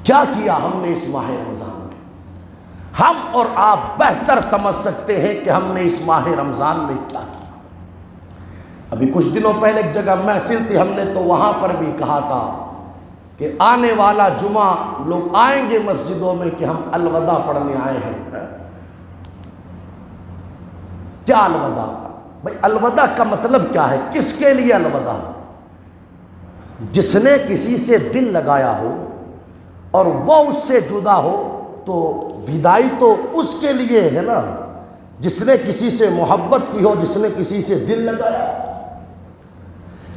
کیا کیا ہم نے اس ماہ رمضان میں؟ ہم اور آپ بہتر سمجھ سکتے ہیں کہ ہم نے اس ماہ رمضان میں کیا کیا۔ ابھی کچھ دنوں پہلے ایک جگہ محفل تھی، ہم نے تو وہاں پر بھی کہا تھا کہ آنے والا جمعہ لوگ آئیں گے مسجدوں میں کہ ہم الوداع پڑھنے آئے ہیں۔ کیا الوداع؟ بھائی الوداع کا مطلب کیا ہے؟ کس کے لیے الوداع؟ جس نے کسی سے دل لگایا ہو اور وہ اس سے جدا ہو تو وداعی تو اس کے لیے ہے نا، جس نے کسی سے محبت کی ہو، جس نے کسی سے دل لگایا،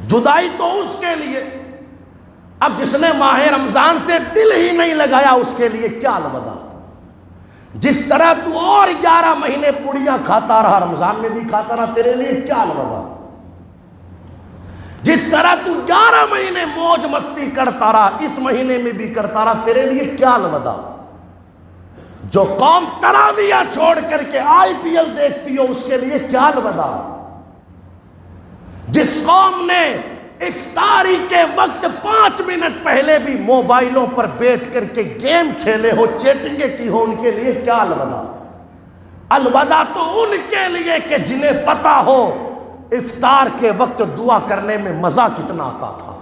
جدائی تو اس کے لیے۔ اب جس نے ماہ رمضان سے دل ہی نہیں لگایا اس کے لیے کیا الوداع؟ جس طرح تو اور 11 مہینے پوڑیاں کھاتا رہا، رمضان میں بھی کھاتا رہا، تیرے لیے کیا الوداع؟ جس طرح تو 11 مہینے موج مستی کرتا رہا، اس مہینے میں بھی کرتا رہا، تیرے لیے کیا الوداع؟ جو قوم تراویح چھوڑ کر کے IPL دیکھتی ہو اس کے لیے کیا الوداع؟ جس قوم نے افطاری کے وقت 5 منٹ پہلے بھی موبائلوں پر بیٹھ کر کے گیم کھیلے ہو، چیٹنگیں کی ہو، ان کے لیے کیا الوداع؟ الوداع تو ان کے لیے کہ جنہیں پتا ہو افطار کے وقت دعا کرنے میں مزہ کتنا آتا تھا۔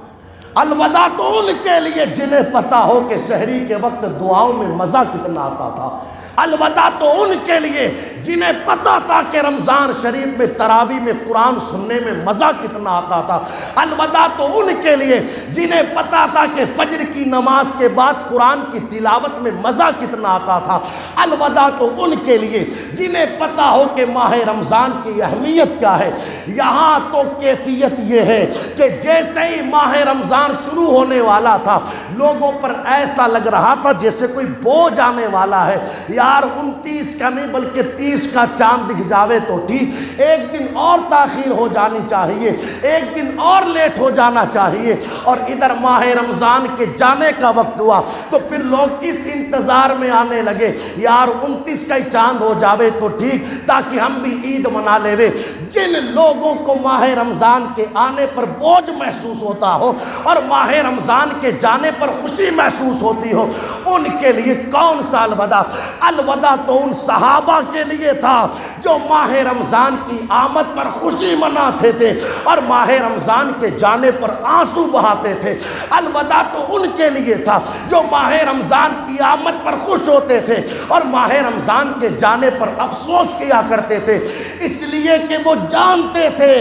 الوداع تو ان کے لیے جنہیں پتا ہو کہ سحری کے وقت دعاؤں میں مزہ کتنا آتا تھا۔ الوداع تو ان کے لیے جنہیں پتا تھا کہ رمضان شریف میں تراویح میں قرآن سننے میں مزہ کتنا آتا تھا۔ الوداع تو ان کے لیے جنہیں پتا تھا کہ فجر کی نماز کے بعد قرآن کی تلاوت میں مزہ کتنا آتا تھا۔ الوداع تو ان کے لیے جنہیں پتا ہو کہ ماہ رمضان کی اہمیت کیا ہے۔ یہاں تو کیفیت یہ ہے کہ جیسے ہی ماہ رمضان شروع ہونے والا تھا لوگوں پر ایسا لگ رہا تھا جیسے کوئی بوجھ آنے والا ہے، یار 29 کا نہیں بلکہ 30 کا چاند دکھ جاوے تو ٹھیک، ایک دن اور تاخیر ہو جانی چاہیے، ایک دن اور لیٹ ہو جانا چاہیے۔ اور ادھر ماہ رمضان کے جانے کا وقت ہوا تو پھر لوگ اس انتظار میں آنے لگے، یار 29 کا ہی چاند ہو جاوے تو ٹھیک تاکہ ہم بھی عید منا لیوے۔ جن لوگوں کو ماہ رمضان کے آنے پر بوجھ محسوس ہوتا ہو اور ماہ رمضان کے جانے پر خوشی محسوس ہوتی ہو، ان کے لیے کون سا الوداع؟ الوداع تو ان صحابہ کے لیے تھا جو ماہ رمضان کی آمد پر خوشی مناتے تھے اور ماہ رمضان کے جانے پر آنسو بہاتے تھے۔ الوداع تو ان کے لیے تھا جو ماہ رمضان کی آمد پر خوش ہوتے تھے اور ماہ رمضان کے جانے پر افسوس کیا کرتے تھے، اس لیے کہ وہ جانتے تھے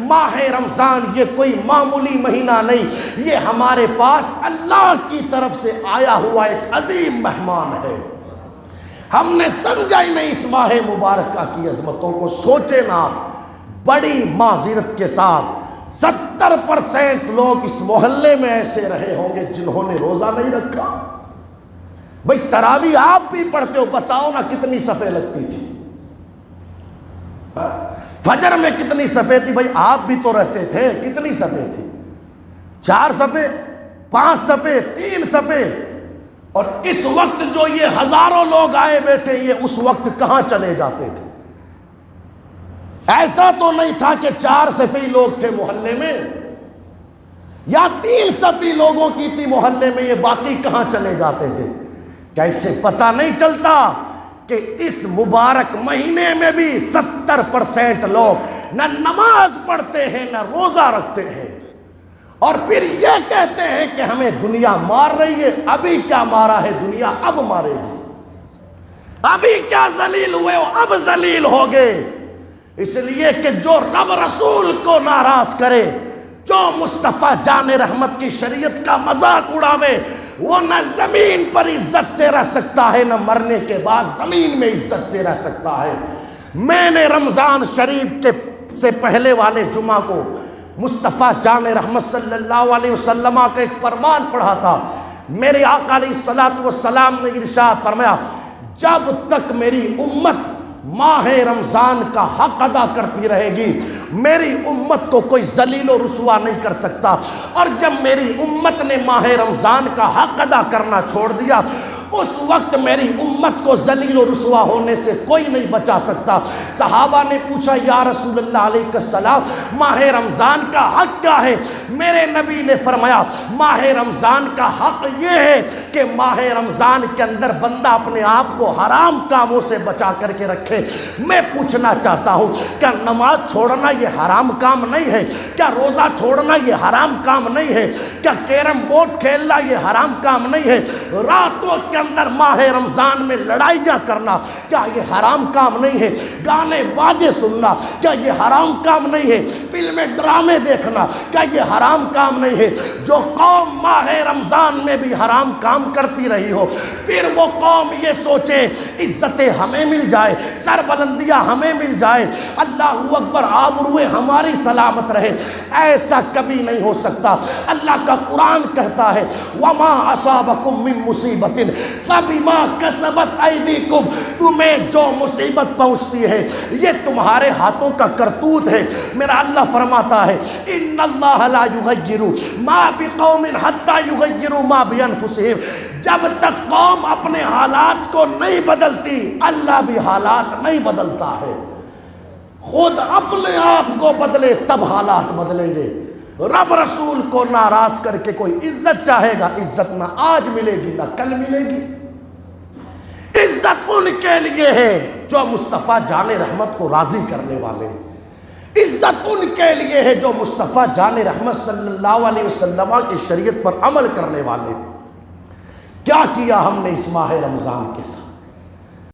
ماہ رمضان یہ کوئی معمولی مہینہ نہیں، یہ ہمارے پاس اللہ کی طرف سے آیا ہوا ایک عظیم مہمان ہے۔ ہم نے سمجھا ہی نہیں اس ماہ مبارکہ کی عظمتوں کو۔ سوچے نا، بڑی معذرت کے ساتھ 70% لوگ اس محلے میں ایسے رہے ہوں گے جنہوں نے روزہ نہیں رکھا۔ بھئی تراویح آپ بھی پڑھتے ہو، بتاؤ نا کتنی صفیں لگتی تھی؟ فجر میں کتنی صفیں تھی؟ بھئی آپ بھی تو رہتے تھے، کتنی صفیں تھی؟ 4 صفیں، 5 صفیں، 3 صفیں؟ اور اس وقت جو یہ ہزاروں لوگ آئے بیٹھے، یہ اس وقت کہاں چلے جاتے تھے؟ ایسا تو نہیں تھا کہ 4 صفی لوگ تھے محلے میں یا 3 صفی لوگوں کی تھی محلے میں، یہ باقی کہاں چلے جاتے تھے؟ کیسے پتہ نہیں چلتا کہ اس مبارک مہینے میں بھی 70% لوگ نہ نماز پڑھتے ہیں نہ روزہ رکھتے ہیں، اور پھر یہ کہتے ہیں کہ ہمیں دنیا مار رہی ہے۔ ابھی کیا مارا ہے دنیا، اب مارے گی۔ ابھی کیا ذلیل ہوئے ہو، اب ذلیل ہوگے۔ اس لیے کہ جو رب رسول کو ناراض کرے، جو مصطفیٰ جان رحمت کی شریعت کا مذاق اڑاوے، وہ نہ زمین پر عزت سے رہ سکتا ہے، نہ مرنے کے بعد زمین میں عزت سے رہ سکتا ہے۔ میں نے رمضان شریف کے سے پہلے والے جمعہ کو مصطفیٰ جان رحمت صلی اللہ علیہ وسلم کا ایک فرمان پڑھا تھا۔ میرے آقا علیہ الصلوۃ والسلام نے ارشاد فرمایا، جب تک میری امت ماہ رمضان کا حق ادا کرتی رہے گی، میری امت کو کوئی ذلیل و رسوا نہیں کر سکتا، اور جب میری امت نے ماہ رمضان کا حق ادا کرنا چھوڑ دیا، اس وقت میری امت کو ذلیل و رسوا ہونے سے کوئی نہیں بچا سکتا۔ صحابہ نے پوچھا یا رسول اللہ علیہ السلام ماہ رمضان کا حق کیا ہے؟ میرے نبی نے فرمایا ماہ رمضان کا حق یہ ہے کہ ماہ رمضان کے اندر بندہ اپنے آپ کو حرام کاموں سے بچا کر کے رکھے۔ میں پوچھنا چاہتا ہوں کیا نماز چھوڑنا یہ حرام کام نہیں ہے؟ کیا روزہ چھوڑنا یہ حرام کام نہیں ہے؟ کیا کیرم بورڈ کھیلنا یہ حرام کام نہیں ہے؟ راتوں کے اندر ماہ رمضان میں لڑائیاں کرنا کیا یہ حرام کام نہیں ہے؟ گانے باجے سننا کیا یہ حرام کام نہیں ہے؟ فلمیں ڈرامے دیکھنا کیا یہ حرام کام نہیں ہے؟ جو قوم ماہ رمضان میں بھی حرام کام کرتی رہی ہو، پھر وہ قوم یہ سوچے عزتیں ہمیں مل جائے، سربلندیاں ہمیں مل جائے، اللہ اکبر، آبروئے ہماری سلامت رہے، ایسا کبھی نہیں ہو سکتا۔ اللہ کا قرآن کہتا ہے وَمَا أَصَابَكُم مِّن مُّصِيبَةٍ فَبِمَا كَسَبَتْ أَيْدِيكُمْ، تمہیں جو مصیبت پہنچتی ہے یہ تمہارے ہاتھوں کا کرتوت ہے۔ میرا اللہ فرماتا ہے إِنَّ اللَّهَ لَا يُغَيِّرُ مَا بِقَوْمٍ حَتَّى يُغَيِّرُوا مَا بِأَنفُسِهِمْ، جب تک قوم اپنے حالات کو نہیں بدلتی اللہ بھی حالات نہیں بدلتا ہے۔ خود اپنے آپ کو بدلے تب حالات بدلیں گے۔ رب رسول کو ناراض کر کے کوئی عزت چاہے گا، عزت نہ آج ملے گی نہ کل ملے گی۔ عزت ان کے لیے ہے جو مصطفیٰ جان رحمت کو راضی کرنے والے ہیں۔ عزت ان کے لیے ہے جو مصطفیٰ جان رحمت صلی اللہ علیہ وسلم کی شریعت پر عمل کرنے والے ہیں۔ کیا کیا ہم نے اس ماہ رمضان کے ساتھ؟